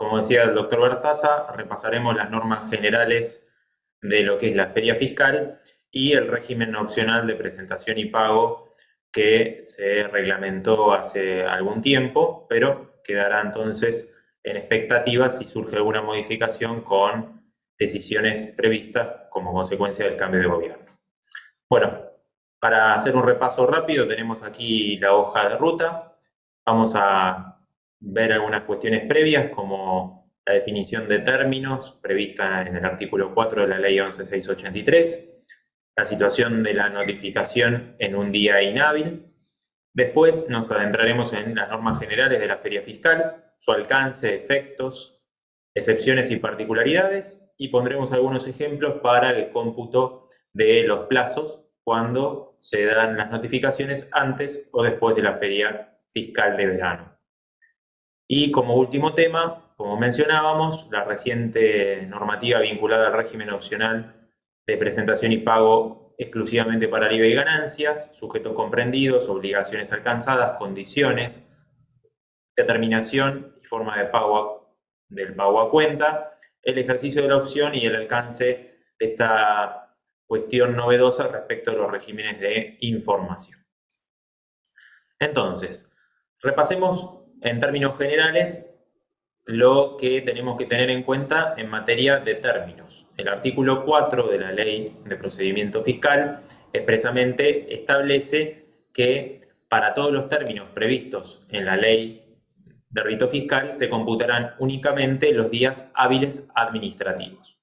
Como decía el doctor Bertaza, repasaremos las normas generales de lo que es la feria fiscal y el régimen opcional de presentación y pago que se reglamentó hace algún tiempo, pero quedará entonces en expectativa si surge alguna modificación con decisiones previstas como consecuencia del cambio de gobierno. Bueno, para hacer un repaso rápido, tenemos aquí la hoja de ruta. Vamos a ver algunas cuestiones previas, como la definición de términos prevista en el artículo 4 de la Ley 11.683, la situación de la notificación en un día inhábil. Después nos adentraremos en las normas generales de la feria fiscal, su alcance, efectos, excepciones y particularidades, y pondremos algunos ejemplos para el cómputo de los plazos cuando se dan las notificaciones antes o después de la feria fiscal de verano. Y como último tema, como mencionábamos, la reciente normativa vinculada al régimen opcional de presentación y pago exclusivamente para el IVA y ganancias, sujetos comprendidos, obligaciones alcanzadas, condiciones, determinación y forma de pago del pago a cuenta, el ejercicio de la opción y el alcance de esta cuestión novedosa respecto a los regímenes de información. Entonces, repasemos en términos generales lo que tenemos que tener en cuenta en materia de términos. El artículo 4 de la Ley de Procedimiento Fiscal expresamente establece que para todos los términos previstos en la Ley de Rito Fiscal se computarán únicamente los días hábiles administrativos.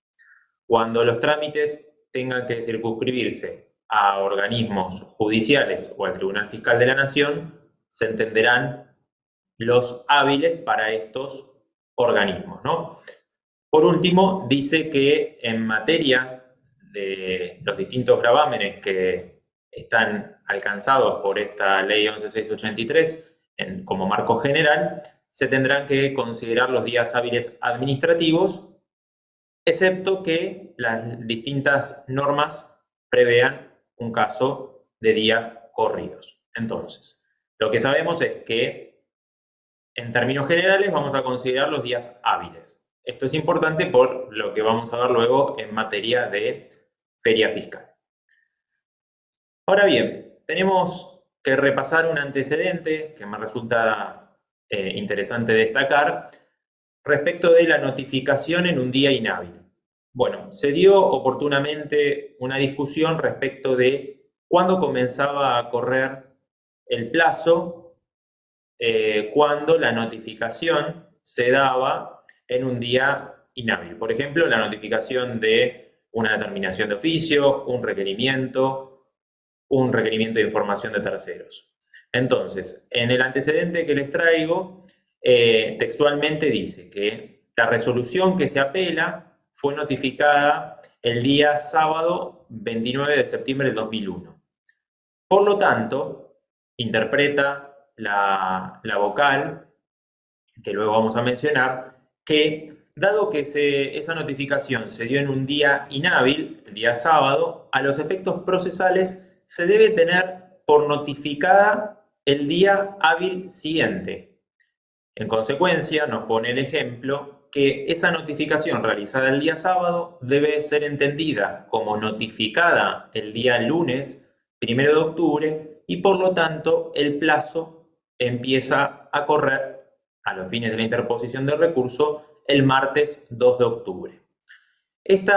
Cuando los trámites tengan que circunscribirse a organismos judiciales o al Tribunal Fiscal de la Nación, se entenderán los hábiles para estos organismos, ¿no? Por último, dice que en materia de los distintos gravámenes que están alcanzados por esta Ley 11.683 como marco general, se tendrán que considerar los días hábiles administrativos, excepto que las distintas normas prevean un caso de días corridos. Entonces, lo que sabemos es que en términos generales vamos a considerar los días hábiles. Esto es importante por lo que vamos a ver luego en materia de feria fiscal. Ahora bien, tenemos que repasar un antecedente que me resulta interesante destacar respecto de la notificación en un día inhábil. Bueno, se dio oportunamente una discusión respecto de cuándo comenzaba a correr el plazo cuando la notificación se daba en un día inhábil. Por ejemplo, la notificación de una determinación de oficio, un requerimiento de información de terceros. Entonces, en el antecedente que les traigo, textualmente dice que la resolución que se apela fue notificada el día sábado 29 de septiembre del 2001. Por lo tanto, interpreta la vocal, que luego vamos a mencionar, que dado que esa notificación se dio en un día inhábil, el día sábado, a los efectos procesales se debe tener por notificada el día hábil siguiente. En consecuencia, nos pone el ejemplo que esa notificación realizada el día sábado debe ser entendida como notificada el día lunes 1 de octubre y por lo tanto el plazo empieza a correr a los fines de la interposición del recurso el martes 2 de octubre. Este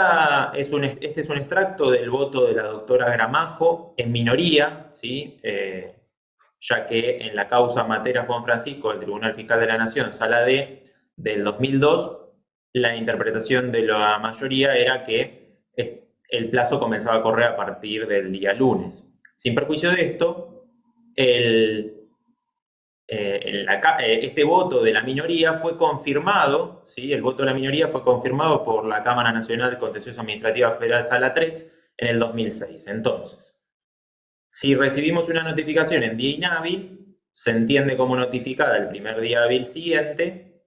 es un extracto del voto de la doctora Gramajo en minoría, ¿sí? Ya que en la causa Matera Juan Francisco del Tribunal Fiscal de la Nación, Sala D, del 2002, la interpretación de la mayoría era que el plazo comenzaba a correr a partir del día lunes. Sin perjuicio de esto, este voto de la minoría fue confirmado, ¿sí? El voto de la minoría fue confirmado por la Cámara Nacional de Contencioso Administrativa Federal Sala 3 en el 2006. Entonces, si recibimos una notificación en día inhábil, se entiende como notificada el primer día hábil siguiente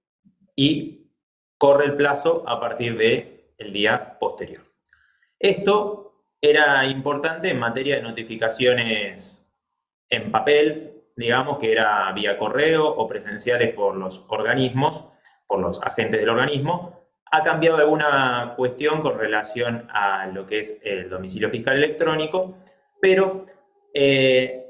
y corre el plazo a partir del día posterior. Esto era importante en materia de notificaciones en papel, digamos que era vía correo o presenciales por los organismos, por los agentes del organismo, ha cambiado alguna cuestión con relación a lo que es el domicilio fiscal electrónico, pero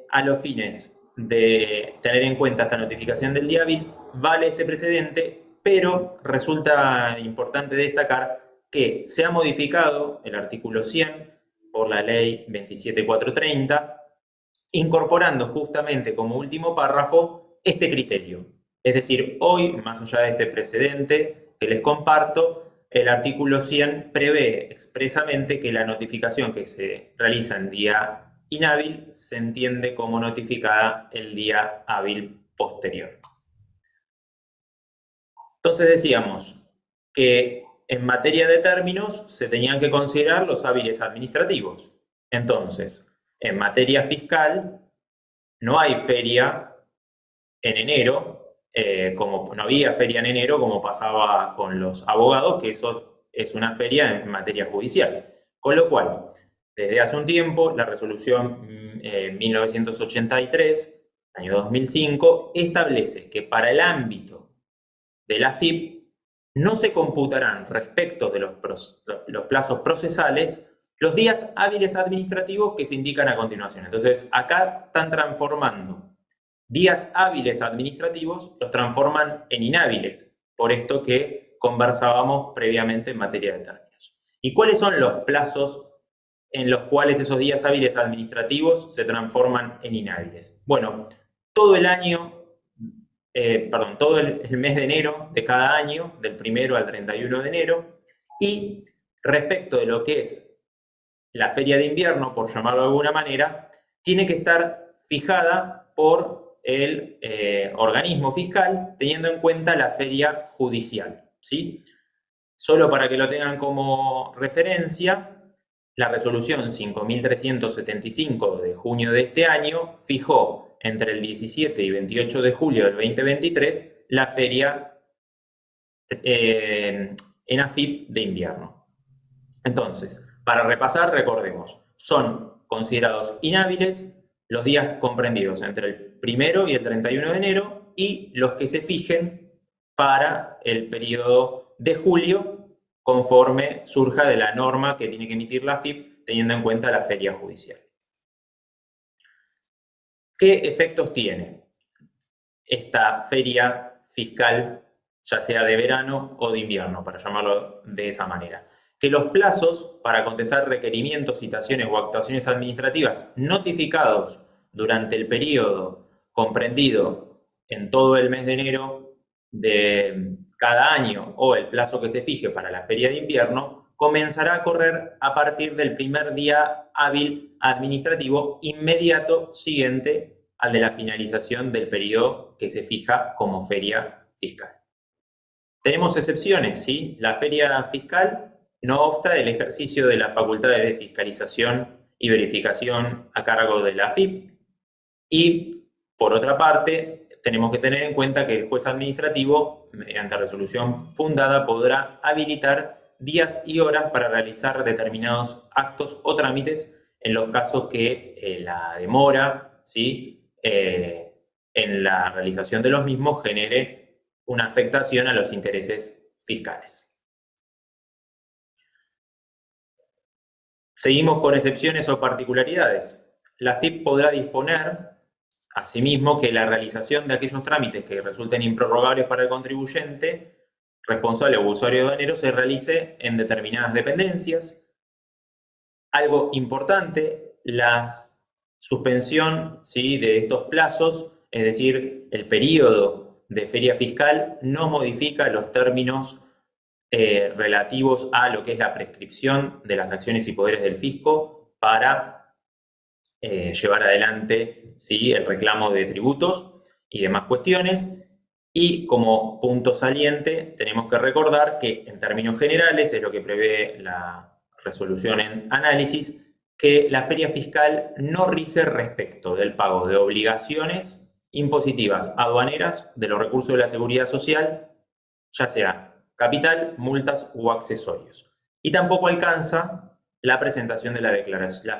a los fines de tener en cuenta esta notificación del día hábil, vale este precedente, pero resulta importante destacar que se ha modificado el artículo 100 por la ley 27430, incorporando justamente como último párrafo este criterio. Es decir, hoy, más allá de este precedente que les comparto, el artículo 100 prevé expresamente que la notificación que se realiza en día inhábil se entiende como notificada el día hábil posterior. Entonces decíamos que en materia de términos se tenían que considerar los hábiles administrativos. Entonces, en materia fiscal no hay feria en enero, como no había feria en enero como pasaba con los abogados, que eso es una feria en materia judicial. Con lo cual, desde hace un tiempo, la resolución 1983, año 2005, establece que para el ámbito de la FIP no se computarán respecto de los plazos procesales los días hábiles administrativos que se indican a continuación. Entonces, acá están transformando días hábiles administrativos, los transforman en inhábiles, por esto que conversábamos previamente en materia de términos. ¿Y cuáles son los plazos en los cuales esos días hábiles administrativos se transforman en inhábiles? Bueno, todo el año, todo el mes de enero de cada año, del 1 al 31 de enero, y respecto de lo que es la feria de invierno, por llamarlo de alguna manera, tiene que estar fijada por el organismo fiscal, teniendo en cuenta la feria judicial, ¿sí? Solo para que lo tengan como referencia, la resolución 5375 de junio de este año fijó entre el 17 y 28 de julio del 2023 la feria en AFIP de invierno. Entonces, para repasar, recordemos, son considerados inhábiles los días comprendidos entre el 1 y el 31 de enero y los que se fijen para el periodo de julio conforme surja de la norma que tiene que emitir la FIP teniendo en cuenta la feria judicial. ¿Qué efectos tiene esta feria fiscal, ya sea de verano o de invierno, para llamarlo de esa manera? Que los plazos para contestar requerimientos, citaciones o actuaciones administrativas notificados durante el periodo comprendido en todo el mes de enero de cada año o el plazo que se fije para la feria de invierno comenzará a correr a partir del primer día hábil administrativo inmediato siguiente al de la finalización del periodo que se fija como feria fiscal. Tenemos excepciones, ¿sí? La feria fiscal no obsta el ejercicio de las facultades de fiscalización y verificación a cargo de la FIP. Y, por otra parte, tenemos que tener en cuenta que el juez administrativo, mediante resolución fundada, podrá habilitar días y horas para realizar determinados actos o trámites en los casos que la demora, ¿sí? En la realización de los mismos genere una afectación a los intereses fiscales. Seguimos con excepciones o particularidades. La FIP podrá disponer, asimismo, que la realización de aquellos trámites que resulten improrrogables para el contribuyente, responsable o usuario aduanero, se realice en determinadas dependencias. Algo importante, la suspensión, ¿sí?, de estos plazos, es decir, el periodo de feria fiscal, no modifica los términos relativos a lo que es la prescripción de las acciones y poderes del fisco para llevar adelante, ¿sí?, el reclamo de tributos y demás cuestiones. Y como punto saliente, tenemos que recordar que en términos generales, es lo que prevé la resolución en análisis, que la feria fiscal no rige respecto del pago de obligaciones impositivas aduaneras de los recursos de la seguridad social, ya sea capital, multas u accesorios. Y tampoco alcanza la presentación de la declaración,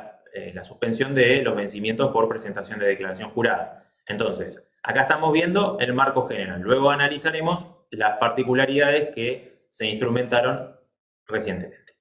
la suspensión de los vencimientos por presentación de declaración jurada. Entonces, Acá estamos viendo el marco general. Luego analizaremos las particularidades que se instrumentaron recientemente.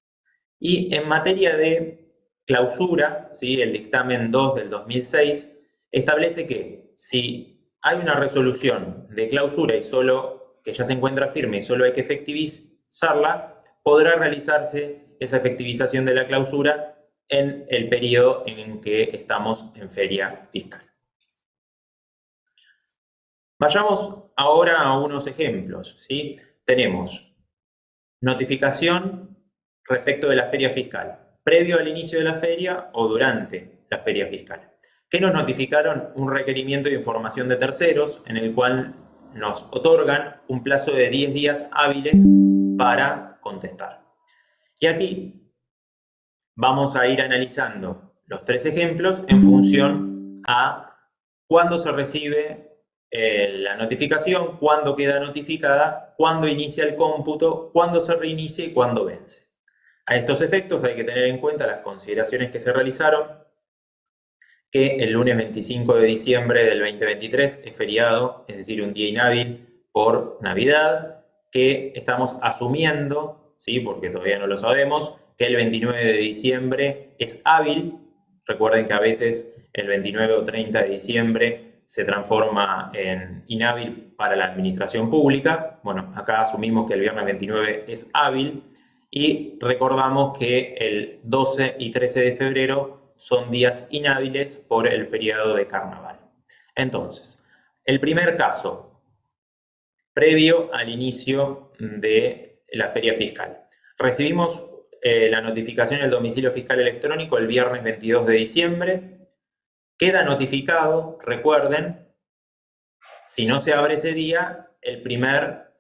Y en materia de clausura, ¿sí? El dictamen 2 del 2006 establece que si hay una resolución de clausura y solo que ya se encuentra firme y solo hay que efectivizarla, podrá realizarse esa efectivización de la clausura en el periodo en que estamos en feria fiscal. Vayamos ahora a unos ejemplos, ¿sí? Tenemos notificación respecto de la feria fiscal, previo al inicio de la feria o durante la feria fiscal. ¿Qué nos notificaron? Un requerimiento de información de terceros en el cual nos otorgan un plazo de 10 días hábiles para contestar. Y aquí vamos a ir analizando los tres ejemplos en función a cuándo se recibe la notificación, cuándo queda notificada, cuándo inicia el cómputo, cuándo se reinicia y cuándo vence. A estos efectos hay que tener en cuenta las consideraciones que se realizaron, que el lunes 25 de diciembre del 2023 es feriado, es decir, un día inhábil por Navidad, que estamos asumiendo, ¿sí? Porque todavía no lo sabemos, que el 29 de diciembre es hábil. Recuerden que a veces el 29 o 30 de diciembre se transforma en inhábil para la administración pública. Bueno, acá asumimos que el viernes 29 es hábil y recordamos que el 12 y 13 de febrero son días inhábiles por el feriado de carnaval. Entonces, el primer caso, previo al inicio de la feria fiscal. Recibimos la notificación del domicilio fiscal electrónico el viernes 22 de diciembre. Queda notificado, recuerden, si no se abre ese día, el primer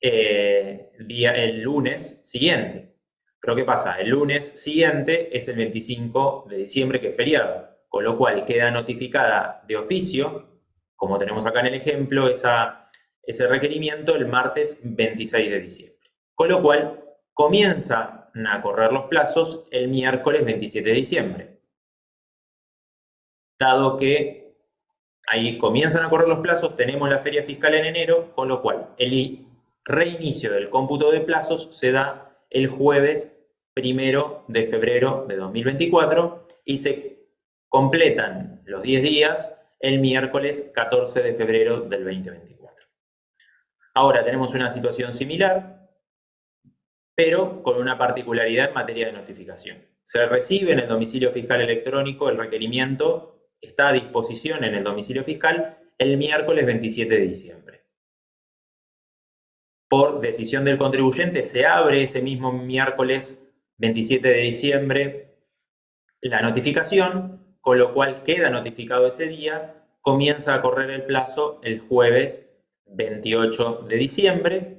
día, el lunes siguiente. Pero ¿qué pasa? El lunes siguiente es el 25 de diciembre, que es feriado, con lo cual queda notificada de oficio, como tenemos acá en el ejemplo, ese requerimiento el martes 26 de diciembre. Con lo cual comienzan a correr los plazos el miércoles 27 de diciembre. Dado que ahí comienzan a correr los plazos, tenemos la feria fiscal en enero, con lo cual el reinicio del cómputo de plazos se da el jueves 1 de febrero de 2024 y se completan los 10 días el miércoles 14 de febrero del 2024. Ahora tenemos una situación similar, pero con una particularidad en materia de notificación. Se recibe en el domicilio fiscal electrónico el requerimiento, está a disposición en el domicilio fiscal el miércoles 27 de diciembre. Por decisión del contribuyente se abre ese mismo miércoles 27 de diciembre la notificación, con lo cual queda notificado ese día, comienza a correr el plazo el jueves 28 de diciembre.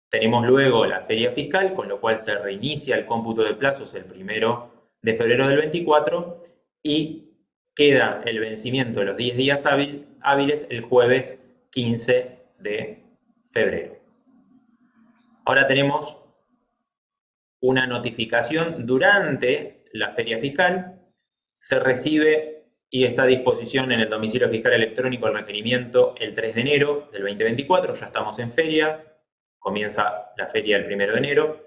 Tenemos luego la feria fiscal, con lo cual se reinicia el cómputo de plazos el 1 de febrero del 24 y queda el vencimiento de los 10 días hábiles el jueves 15 de febrero. Ahora tenemos una notificación durante la feria fiscal. Se recibe y está a disposición en el domicilio fiscal electrónico el requerimiento el 3 de enero del 2024. Ya estamos en feria, comienza la feria el 1 de enero.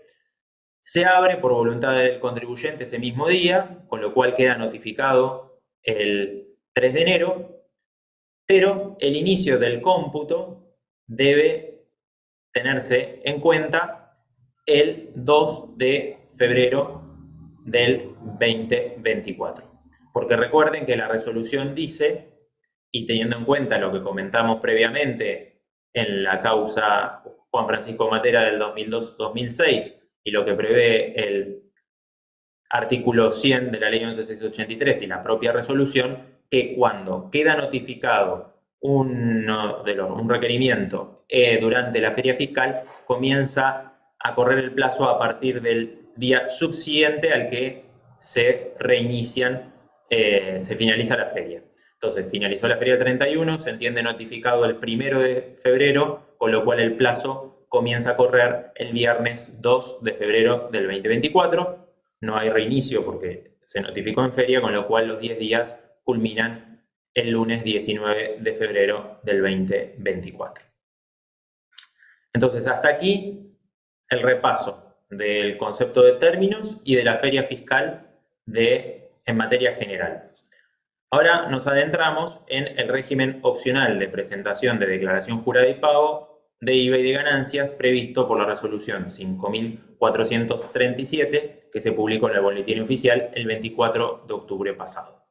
Se abre por voluntad del contribuyente ese mismo día, con lo cual queda notificado el 3 de enero, pero el inicio del cómputo debe tenerse en cuenta el 2 de febrero del 2024. Porque recuerden que la resolución dice, y teniendo en cuenta lo que comentamos previamente en la causa Juan Francisco Matera del 2002-2006 y lo que prevé el artículo 100 de la ley 11.683 y la propia resolución, que cuando queda notificado un requerimiento durante la feria fiscal, comienza a correr el plazo a partir del día subsiguiente al que se reinician, se finaliza la feria. Entonces, finalizó la feria el 31, se entiende notificado el 1 de febrero, con lo cual el plazo comienza a correr el viernes 2 de febrero del 2024. No hay reinicio porque se notificó en feria, con lo cual los 10 días culminan el lunes 19 de febrero del 2024. Entonces, hasta aquí el repaso del concepto de términos y de la feria fiscal en materia general. Ahora nos adentramos en el régimen opcional de presentación de declaración jurada y pago de IVA y de ganancias previsto por la resolución 5437 que se publicó en el Boletín Oficial el 24 de octubre pasado.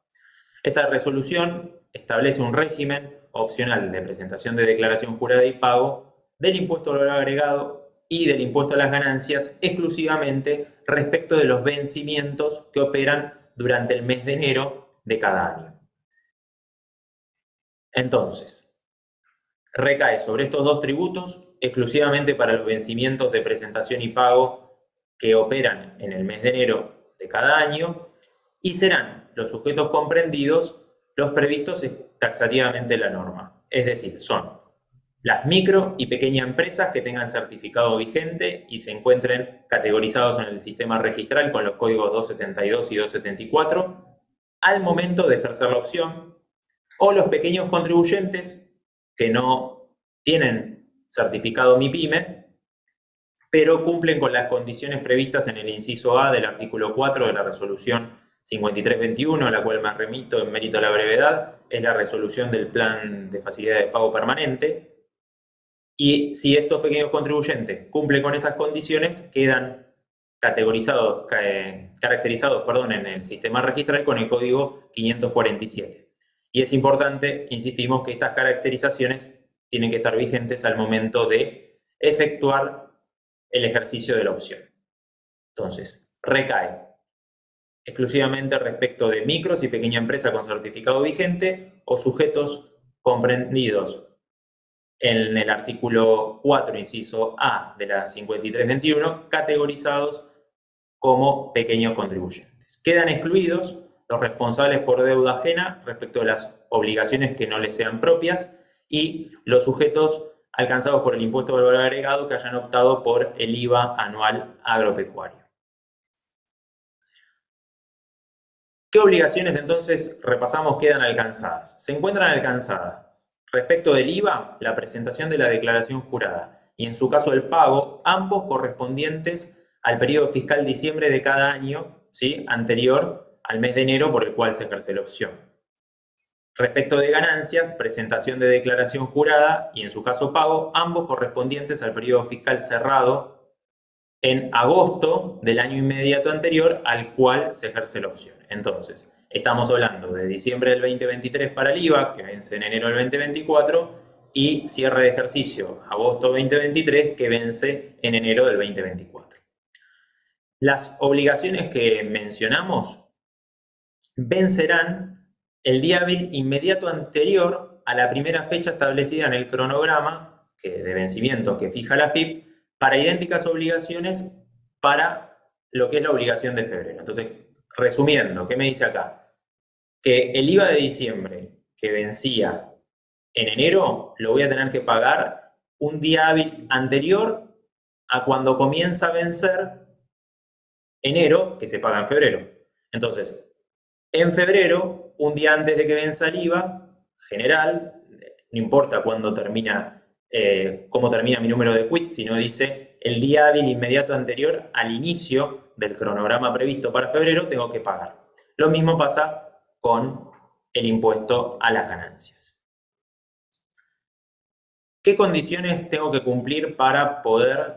Esta resolución establece un régimen opcional de presentación de declaración jurada y pago del impuesto al valor agregado y del impuesto a las ganancias exclusivamente respecto de los vencimientos que operan durante el mes de enero de cada año. Entonces, recae sobre estos dos tributos exclusivamente para los vencimientos de presentación y pago que operan en el mes de enero de cada año y serán los sujetos comprendidos los previstos taxativamente en la norma. Es decir, son las micro y pequeñas empresas que tengan certificado vigente y se encuentren categorizados en el sistema registral con los códigos 272 y 274 al momento de ejercer la opción, o los pequeños contribuyentes que no tienen certificado MIPYME, pero cumplen con las condiciones previstas en el inciso A del artículo 4 de la resolución 5321, a la cual me remito en mérito a la brevedad, es la resolución del plan de facilidad de pago permanente. Y si estos pequeños contribuyentes cumplen con esas condiciones, quedan caracterizados en el sistema registral con el código 547. Y es importante, insistimos, que estas caracterizaciones tienen que estar vigentes al momento de efectuar el ejercicio de la opción. Entonces, recae exclusivamente respecto de micros y pequeña empresa con certificado vigente o sujetos comprendidos en el artículo 4, inciso A de la 5321, categorizados como pequeños contribuyentes. Quedan excluidos los responsables por deuda ajena respecto de las obligaciones que no les sean propias y los sujetos alcanzados por el impuesto al valor agregado que hayan optado por el IVA anual agropecuario. ¿Qué obligaciones entonces, repasamos, quedan alcanzadas? Se encuentran alcanzadas respecto del IVA, la presentación de la declaración jurada y en su caso el pago, ambos correspondientes al periodo fiscal diciembre de cada año, ¿sí?, anterior al mes de enero por el cual se ejerce la opción. Respecto de ganancias, presentación de declaración jurada y en su caso pago, ambos correspondientes al periodo fiscal cerrado en agosto del año inmediato anterior al cual se ejerce la opción. Entonces, estamos hablando de diciembre del 2023 para el IVA, que vence en enero del 2024, y cierre de ejercicio agosto 2023, que vence en enero del 2024. Las obligaciones que mencionamos vencerán el día hábil inmediato anterior a la primera fecha establecida en el cronograma de vencimiento que fija la FIP para idénticas obligaciones para lo que es la obligación de febrero. Entonces, resumiendo, ¿qué me dice acá? Que el IVA de diciembre que vencía en enero lo voy a tener que pagar un día hábil anterior a cuando comienza a vencer enero, que se paga en febrero. Entonces, en febrero, un día antes de que venza el IVA general, no importa cuándo termina, cómo termina mi número de quit, sino dice el día hábil inmediato anterior al inicio del cronograma previsto para febrero, tengo que pagar. Lo mismo pasa con el impuesto a las ganancias. ¿Qué condiciones tengo que cumplir para poder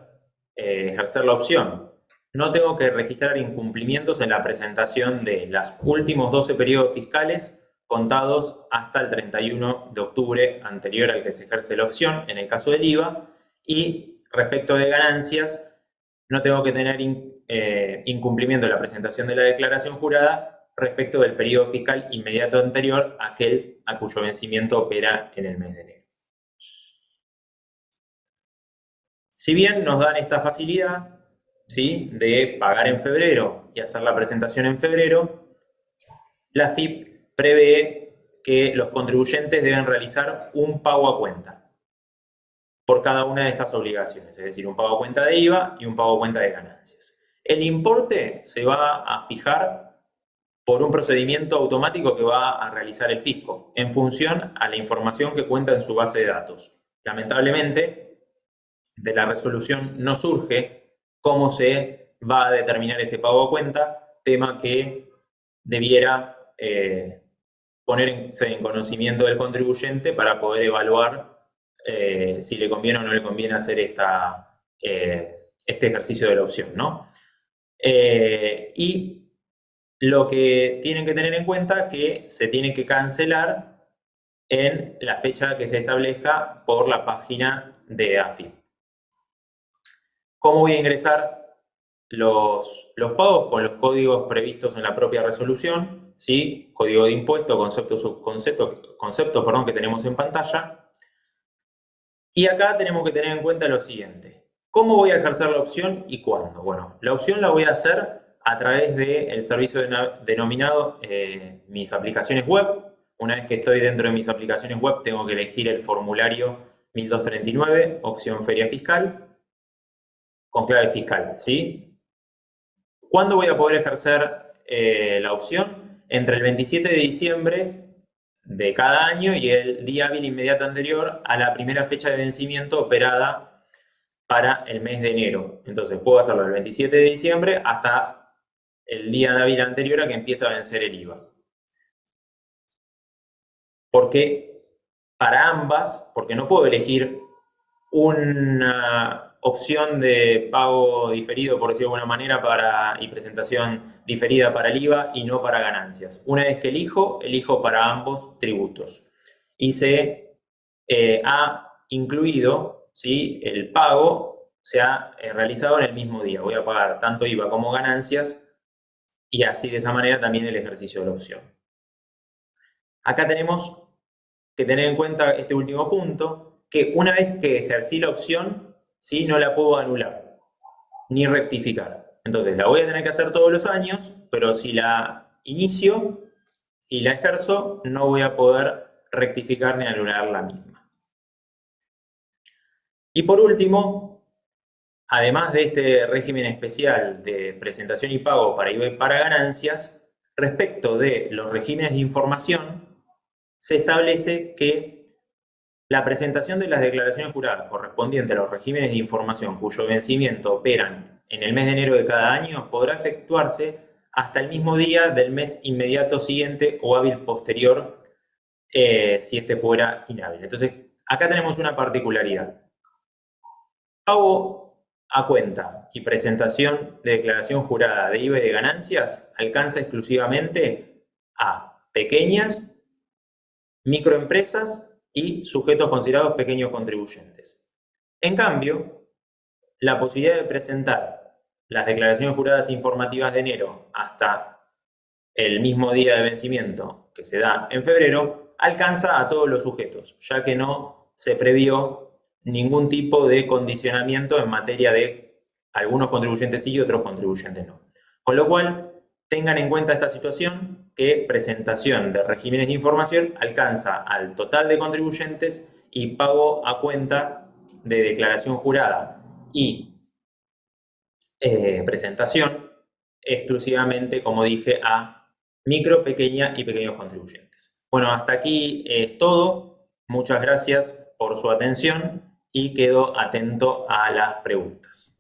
ejercer la opción? No tengo que registrar incumplimientos en la presentación de los últimos 12 periodos fiscales contados hasta el 31 de octubre anterior al que se ejerce la opción, en el caso del IVA, y respecto de ganancias, no tengo que tener incumplimiento en la presentación de la declaración jurada respecto del periodo fiscal inmediato anterior a aquel a cuyo vencimiento opera en el mes de enero. Si bien nos dan esta facilidad, ¿sí?, de pagar en febrero y hacer la presentación en febrero, la FIP prevé que los contribuyentes deben realizar un pago a cuenta por cada una de estas obligaciones, es decir, un pago a cuenta de IVA y un pago a cuenta de ganancias. El importe se va a fijar por un procedimiento automático que va a realizar el fisco, en función a la información que cuenta en su base de datos. Lamentablemente, de la resolución no surge cómo se va a determinar ese pago a cuenta, tema que debiera ponerse en conocimiento del contribuyente para poder evaluar si le conviene o no le conviene hacer este ejercicio de la opción, ¿no? Y lo que tienen que tener en cuenta es que se tiene que cancelar en la fecha que se establezca por la página de AFIP. ¿Cómo voy a ingresar los pagos? Con los códigos previstos en la propia resolución, ¿sí? Código de impuesto, concepto, perdón, que tenemos en pantalla. Y acá tenemos que tener en cuenta lo siguiente. ¿Cómo voy a ejercer la opción y cuándo? Bueno, la opción la voy a hacer a través del servicio denominado mis aplicaciones web. Una vez que estoy dentro de mis aplicaciones web, tengo que elegir el formulario 1239, opción feria fiscal, con clave fiscal, ¿sí? ¿Cuándo voy a poder ejercer la opción? Entre el 27 de diciembre de cada año y el día hábil inmediato anterior a la primera fecha de vencimiento operada para el mes de enero. Entonces puedo hacerlo del 27 de diciembre hasta el día hábil anterior a que empiece a vencer el IVA. Porque para ambas, porque no puedo elegir una opción de pago diferido, por decirlo de alguna manera, y presentación diferida para el IVA y no para ganancias. Una vez que elijo para ambos tributos. Y se ha incluido, ¿sí? El pago se ha realizado en el mismo día. Voy a pagar tanto IVA como ganancias y así de esa manera también el ejercicio de la opción. Acá tenemos que tener en cuenta este último punto, que una vez que ejercí la opción, ¿sí? No la puedo anular ni rectificar. Entonces la voy a tener que hacer todos los años, pero si la inicio y la ejerzo, no voy a poder rectificar ni anular la misma. Y por último, además de este régimen especial de presentación y pago para IVA y para ganancias, respecto de los regímenes de información, se establece que la presentación de las declaraciones juradas correspondientes a los regímenes de información cuyo vencimiento operan en el mes de enero de cada año podrá efectuarse hasta el mismo día del mes inmediato siguiente o hábil posterior si este fuera inhábil. Entonces, acá tenemos una particularidad. Pago a cuenta y presentación de declaración jurada de IVA y de ganancias alcanza exclusivamente a pequeñas, microempresas y sujetos considerados pequeños contribuyentes. En cambio, la posibilidad de presentar las declaraciones juradas informativas de enero hasta el mismo día de vencimiento que se da en febrero alcanza a todos los sujetos, ya que no se previó ningún tipo de condicionamiento en materia de algunos contribuyentes sí y otros contribuyentes no. Con lo cual, tengan en cuenta esta situación, que presentación de regímenes de información alcanza al total de contribuyentes y pago a cuenta de declaración jurada y presentación exclusivamente, como dije, a micro, pequeña y pequeños contribuyentes. Bueno, hasta aquí es todo. Muchas gracias por su atención y quedo atento a las preguntas.